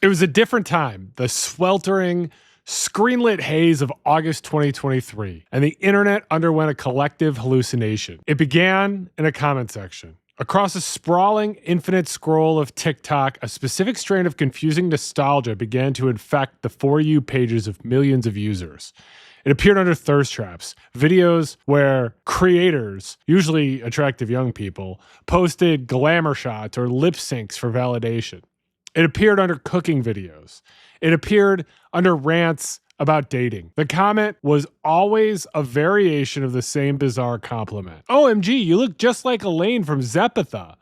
It was a different time, the sweltering, screenlit haze of August 2023, and the internet underwent a collective hallucination. It began in a comment section. Across a sprawling, infinite scroll of TikTok, a specific strain of confusing nostalgia began to infect the For You pages of millions of users. It appeared under thirst traps, videos where creators, usually attractive young people, posted glamour shots or lip syncs for validation. It appeared under cooking videos. It appeared under rants about dating. The comment was always a variation of the same bizarre compliment. OMG, you look just like Elaine from Zepotha.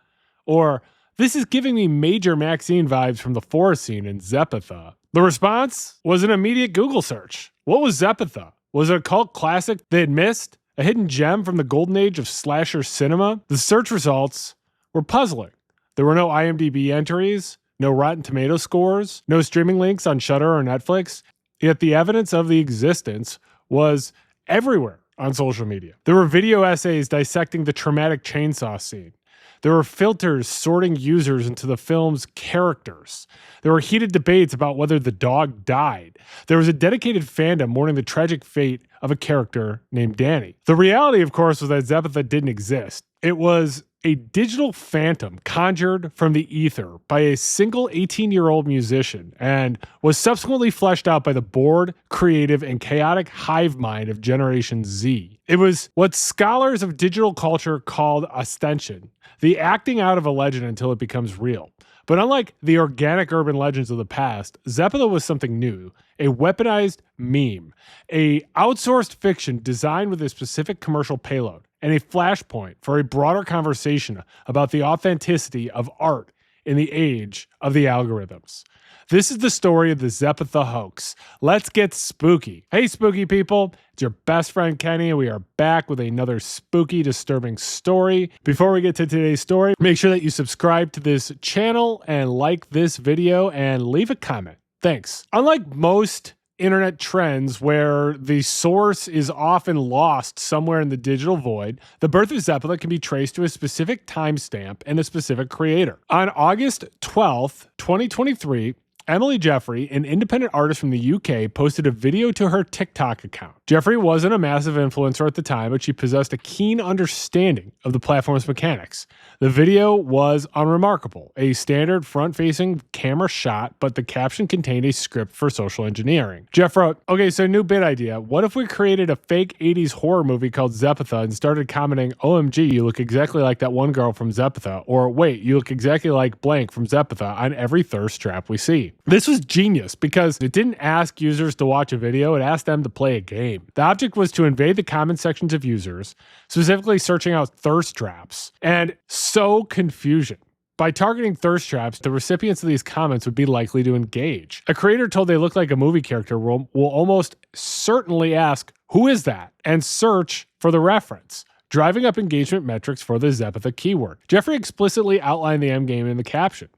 Or, this is giving me major Maxine vibes from the forest scene in Zepotha. The response was an immediate Google search. What was Zepotha? Was it a cult classic they had missed? A hidden gem from the golden age of slasher cinema? The search results were puzzling. There were no IMDb entries, no Rotten Tomato scores, no streaming links on Shudder or Netflix, yet the evidence of the existence was everywhere on social media. There were video essays dissecting the traumatic chainsaw scene. There were filters sorting users into the film's characters. There were heated debates about whether the dog died. There was a dedicated fandom mourning the tragic fate of a character named Danny. The reality, of course, was that Zepotha didn't exist. It was a digital phantom conjured from the ether by a single 18-year-old musician and was subsequently fleshed out by the bored, creative, and chaotic hive mind of Generation Z. It was what scholars of digital culture called ostension, the acting out of a legend until it becomes real. But unlike the organic urban legends of the past, Zepotha was something new, a weaponized meme, a outsourced fiction designed with a specific commercial payload, and a flashpoint for a broader conversation about the authenticity of art in the age of the algorithms. This is the story of the Zepotha Hoax. Let's get spooky. Hey, spooky people. It's your best friend, Kenny, and we are back with another spooky, disturbing story. Before we get to today's story, make sure that you subscribe to this channel and like this video and leave a comment. Thanks. Unlike most internet trends where the source is often lost somewhere in the digital void, the birth of Zepotha can be traced to a specific timestamp and a specific creator. On August 12th, 2023, Emily Jeffri, an independent artist from the UK, posted a video to her TikTok account. Jeffri wasn't a massive influencer at the time, but she possessed a keen understanding of the platform's mechanics. The video was unremarkable, a standard front-facing camera shot, but the caption contained a script for social engineering. Jeff wrote, okay, so new bit idea. What if we created a fake 80s horror movie called Zepotha and started commenting, OMG, you look exactly like that one girl from Zepotha, or wait, you look exactly like blank from Zepotha on every thirst trap we see. This was genius because it didn't ask users to watch a video, it asked them to play a game. The object was to invade the comment sections of users, specifically searching out thirst traps, and sow confusion. By targeting thirst traps, the recipients of these comments would be likely to engage. A creator told they look like a movie character will almost certainly ask, who is that? And search for the reference, driving up engagement metrics for the Zepotha keyword. Jeffri explicitly outlined the endgame in the caption.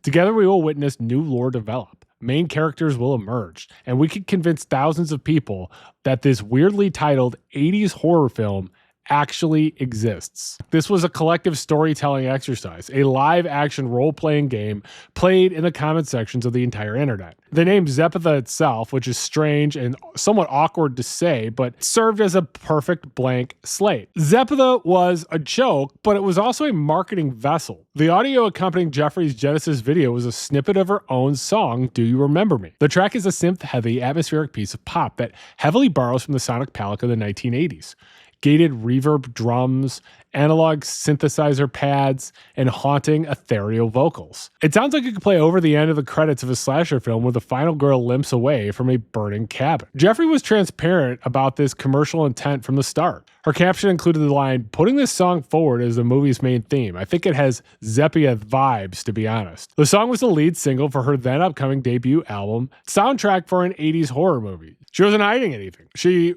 Together we will witness new lore develop. Main characters will emerge, and we can convince thousands of people that this weirdly titled 80s horror film actually exists. This was a collective storytelling exercise, a live-action role-playing game played in the comment sections of the entire internet. The name Zepotha itself, which is strange and somewhat awkward to say, but served as a perfect blank slate. Zepotha was a joke, but it was also a marketing vessel. The audio accompanying Jeffri's Genesis video was a snippet of her own song, Do You Remember Me? The track is a synth-heavy, atmospheric piece of pop that heavily borrows from the sonic palette of the 1980s. Gated reverb drums, analog synthesizer pads, and haunting ethereal vocals. It sounds like it could play over the end of the credits of a slasher film where the final girl limps away from a burning cabin. Jeffri was transparent about this commercial intent from the start. Her caption included the line, putting this song forward as the movie's main theme. I think it has Zepia vibes, to be honest. The song was the lead single for her then upcoming debut album, soundtrack for an 80s horror movie. She wasn't hiding anything. She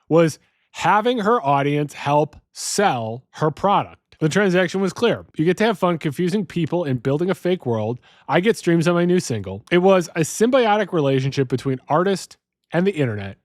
was having her audience help sell her product. The transaction was clear. You get to have fun confusing people and building a fake world. I get streams on my new single. It was a symbiotic relationship between artist and the internet,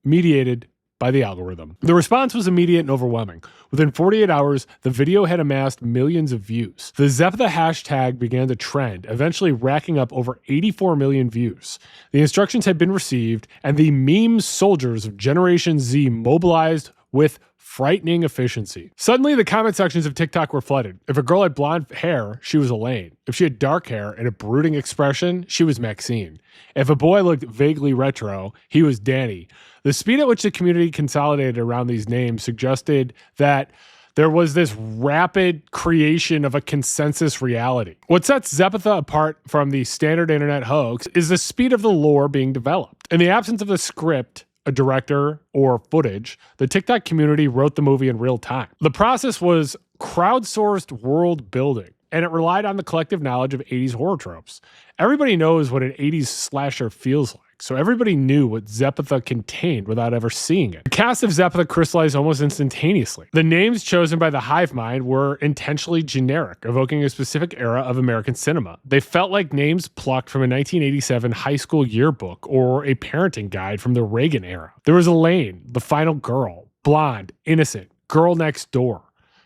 mediated by the algorithm. The response was immediate and overwhelming. Within 48 hours, the video had amassed millions of views. The Zepotha hashtag began to trend, eventually racking up over 84 million views. The instructions had been received, and the meme soldiers of Generation Z mobilized with frightening efficiency. Suddenly, the comment sections of TikTok were flooded. If a girl had blonde hair, she was Elaine. If she had dark hair and a brooding expression, she was Maxine. If a boy looked vaguely retro, he was Danny. The speed at which the community consolidated around these names suggested that there was this rapid creation of a consensus reality. What sets Zepotha apart from the standard internet hoax is the speed of the lore being developed. In the absence of a script, a director, or footage, the TikTok community wrote the movie in real time. The process was crowdsourced world building, and it relied on the collective knowledge of 80s horror tropes. Everybody knows what an 80s slasher feels like, so everybody knew what Zepotha contained without ever seeing it. The cast of Zepotha crystallized almost instantaneously. The names chosen by the hive mind were intentionally generic, evoking a specific era of American cinema. They felt like names plucked from a 1987 high school yearbook or a parenting guide from the Reagan era. There was Elaine, the final girl, blonde, innocent, girl next door,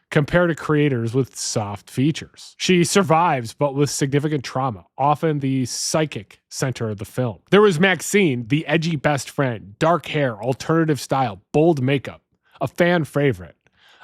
compared to creators with soft features. She survives, but with significant trauma, often the psychic center of the film. There was Maxine, the edgy best friend, dark hair, alternative style, bold makeup, a fan favorite.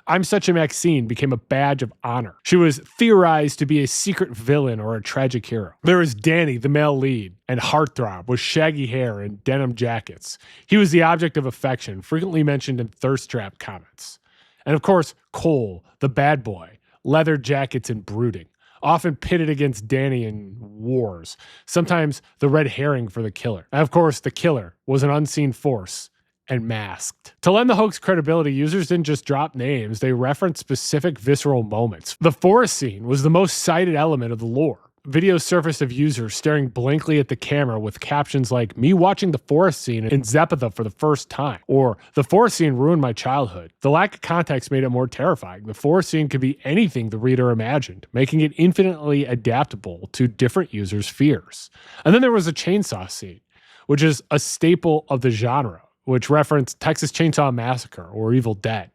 I'm Such a Maxine became a badge of honor. She was theorized to be a secret villain or a tragic hero. There was Danny, the male lead, and heartthrob with shaggy hair and denim jackets. He was the object of affection, frequently mentioned in thirst trap comments. And of course, Cole, the bad boy, leather jackets and brooding, often pitted against Danny in wars, sometimes the red herring for the killer. And of course, the killer was an unseen force and masked. To lend the hoax credibility, users didn't just drop names, they referenced specific visceral moments. The forest scene was the most cited element of the lore. Videos surfaced of users staring blankly at the camera with captions like, "Me watching the forest scene in Zepotha for the first time," or "The forest scene ruined my childhood." The lack of context made it more terrifying. The forest scene could be anything the reader imagined, making it infinitely adaptable to different users' fears. And then there was a chainsaw scene, which is a staple of the genre, which referenced Texas Chainsaw Massacre or Evil Dead.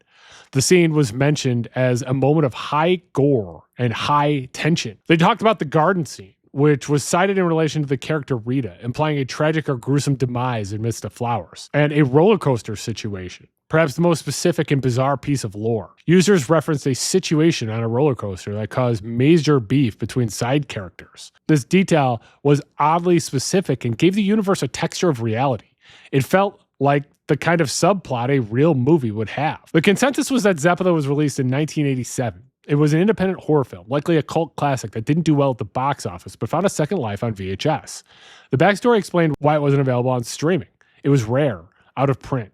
The scene was mentioned as a moment of high gore and high tension. They talked about the garden scene, which was cited in relation to the character Rita, implying a tragic or gruesome demise amidst the flowers, and a roller coaster situation, perhaps the most specific and bizarre piece of lore. Users referenced a situation on a roller coaster that caused major beef between side characters. This detail was oddly specific and gave the universe a texture of reality. It felt like the kind of subplot a real movie would have. The consensus was that Zepotha was released in 1987. It was an independent horror film, likely a cult classic that didn't do well at the box office, but found a second life on VHS. The backstory explained why it wasn't available on streaming. It was rare, out of print,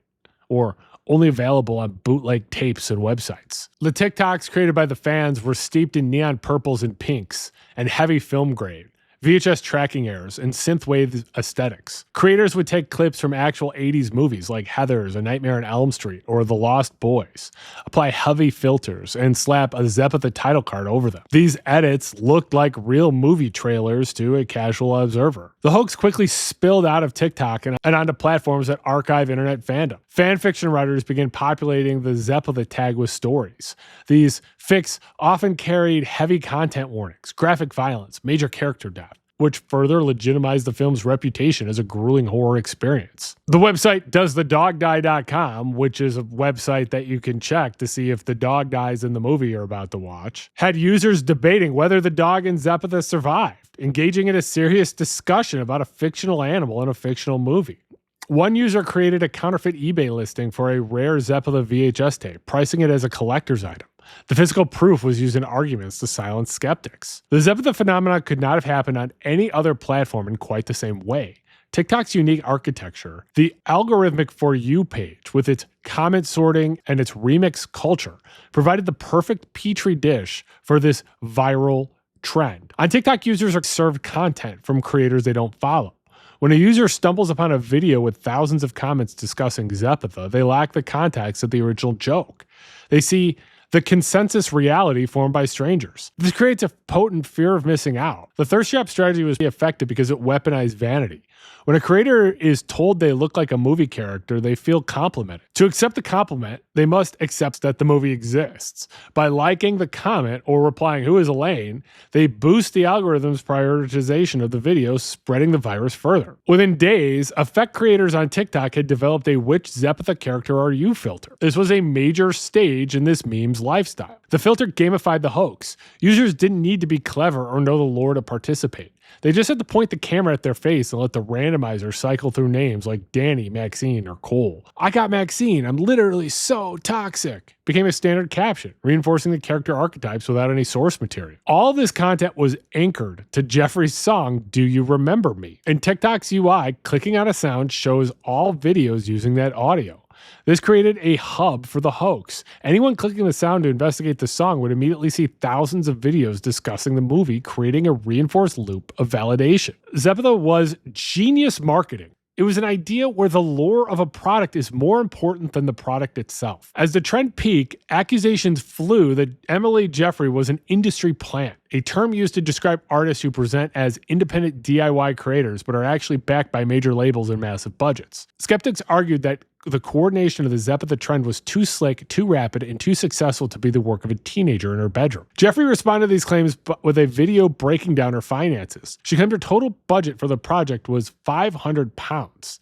or only available on bootleg tapes and websites. The TikToks created by the fans were steeped in neon purples and pinks and heavy film grade, VHS tracking errors, and synthwave aesthetics. Creators would take clips from actual 80s movies like Heathers, A Nightmare on Elm Street, or The Lost Boys, apply heavy filters, and slap a Zepotha title card over them. These edits looked like real movie trailers to a casual observer. The hoax quickly spilled out of TikTok and onto platforms that archive internet fandom. Fanfiction writers began populating the Zepotha tag with stories. These fics often carried heavy content warnings, graphic violence, major character death, which further legitimized the film's reputation as a grueling horror experience. The website doesthedogdie.com, which is a website that you can check to see if the dog dies in the movie you're about to watch, had users debating whether the dog in Zepotha survived, engaging in a serious discussion about a fictional animal in a fictional movie. One user created a counterfeit eBay listing for a rare Zepotha VHS tape, pricing it as a collector's item. The physical proof was used in arguments to silence skeptics. The Zepotha phenomenon could not have happened on any other platform in quite the same way. TikTok's unique architecture, the algorithmic For You page with its comment sorting and its remix culture, provided the perfect petri dish for this viral trend. On TikTok, users are served content from creators they don't follow. When a user stumbles upon a video with thousands of comments discussing Zepotha, they lack the context of the original joke. They see the consensus reality formed by strangers. This creates a potent fear of missing out. The thirst trap strategy was effective because it weaponized vanity. When a creator is told they look like a movie character, they feel complimented. To accept the compliment, they must accept that the movie exists. By liking the comment or replying, "Who is Elaine?" they boost the algorithm's prioritization of the video, spreading the virus further. Within days, effect creators on TikTok had developed a "Which Zepotha character are you?" filter. This was a major stage in this meme's lifestyle. The filter gamified the hoax. Users didn't need to be clever or know the lore to participate. They just had to point the camera at their face and let the randomizer cycle through names like Danny, Maxine, or Cole. "I got Maxine, I'm literally so toxic," became a standard caption, reinforcing the character archetypes without any source material. All of this content was anchored to Jeffri's song, "Do You Remember Me?" In TikTok's UI, clicking on a sound shows all videos using that audio. This created a hub for the hoax. Anyone clicking the sound to investigate the song would immediately see thousands of videos discussing the movie, creating a reinforced loop of validation. Zepotha was genius marketing. It was an idea where the lore of a product is more important than the product itself. As the trend peaked, accusations flew that Emily Jeffri was an industry plant, a term used to describe artists who present as independent DIY creators but are actually backed by major labels and massive budgets. Skeptics argued that the coordination of the Zepotha trend was too slick, too rapid, and too successful to be the work of a teenager in her bedroom. Jeffri responded to these claims with a video breaking down her finances. She claimed her total budget for the project was £500,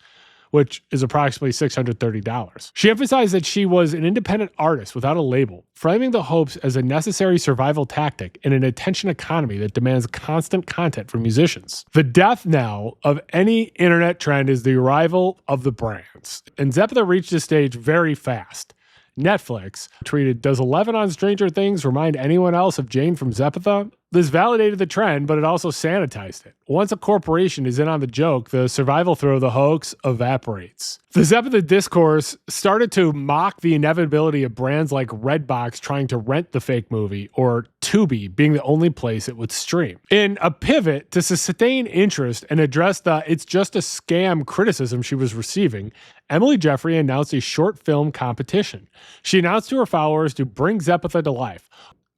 which is approximately $630. She emphasized that she was an independent artist without a label, framing the hoax as a necessary survival tactic in an attention economy that demands constant content from musicians. The death knell of any internet trend is the arrival of the brands, and Zepotha reached this stage very fast. Netflix tweeted, "Does 11 on Stranger Things remind anyone else of Jane from Zepotha?" This validated the trend, but it also sanitized it. Once a corporation is in on the joke, the survival throw of the hoax evaporates. The Zepotha discourse started to mock the inevitability of brands like Redbox trying to rent the fake movie, or Tubi being the only place it would stream. In a pivot to sustain interest and address the "it's just a scam" criticism she was receiving, Emily Jeffri announced a short film competition. She announced to her followers to bring Zepotha to life,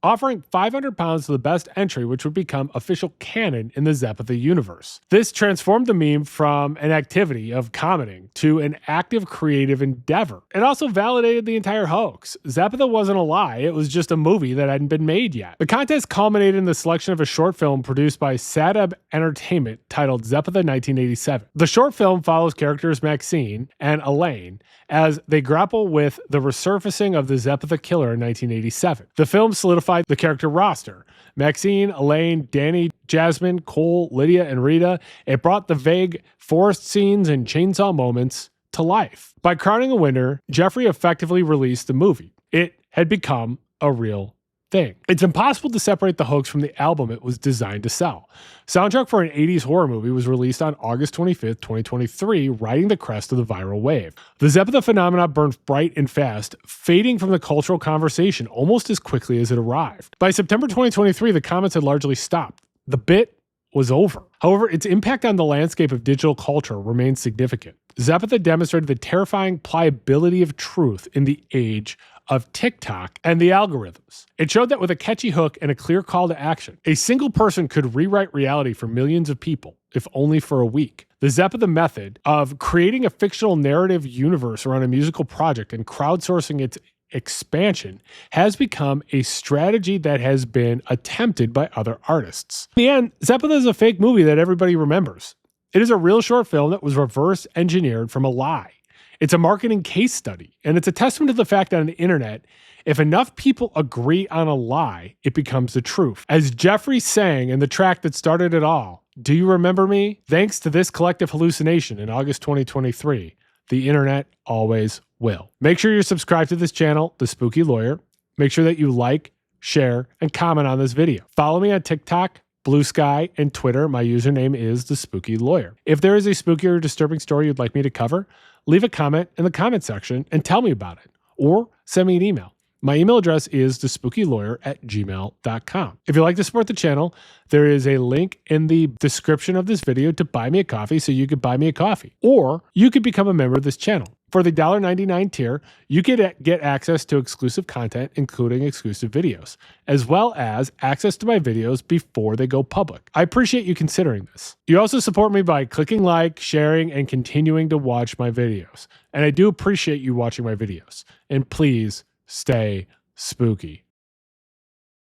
offering £500 to the best entry, which would become official canon in the Zepotha universe. This transformed the meme from an activity of commenting to an active creative endeavor. It also validated the entire hoax. Zepotha wasn't a lie, it was just a movie that hadn't been made yet. The contest culminated in the selection of a short film produced by Sadab Entertainment titled Zepotha 1987. The short film follows characters Maxine and Elaine as they grapple with the resurfacing of the Zepotha killer in 1987. The film solidified the character roster: Maxine, Elaine, Danny, Jasmine, Cole, Lydia, and Rita. It brought the vague forest scenes and chainsaw moments to life. By crowning a winner, Jeffri effectively released the movie. It had become a real thing. It's impossible to separate the hoax from the album it was designed to sell. Soundtrack for an 80s horror movie was released on August 25th, 2023, riding the crest of the viral wave. The Zepotha phenomenon burned bright and fast, fading from the cultural conversation almost as quickly as it arrived. By September 2023, the comments had largely stopped. The bit was over. However, its impact on the landscape of digital culture remains significant. Zepotha demonstrated the terrifying pliability of truth in the age of TikTok and the algorithms. It showed that with a catchy hook and a clear call to action, a single person could rewrite reality for millions of people, if only for a week. The Zepotha method of creating a fictional narrative universe around a musical project and crowdsourcing its expansion has become a strategy that has been attempted by other artists. In the end, Zepotha is a fake movie that everybody remembers. It is a real short film that was reverse engineered from a lie. It's a marketing case study, and it's a testament to the fact that on the internet, if enough people agree on a lie, it becomes the truth. As Jeffri sang in the track that started it all, "Do You Remember Me?" Thanks to this collective hallucination in August 2023, the internet always will. Make sure you're subscribed to this channel, The Spooky Lawyer. Make sure that you like, share, and comment on this video. Follow me on TikTok, Blue Sky, and Twitter. My username is The Spooky Lawyer. If there is a spooky or disturbing story you'd like me to cover, leave a comment in the comment section and tell me about it, or send me an email. My email address is thespookylawyer@gmail.com. If you'd like to support the channel, there is a link in the description of this video to buy me a coffee so you could buy me a coffee, or you could become a member of this channel. For the $1.99 tier, you get access to exclusive content, including exclusive videos, as well as access to my videos before they go public. I appreciate you considering this. You also support me by clicking like, sharing, and continuing to watch my videos. And I do appreciate you watching my videos. And please stay spooky.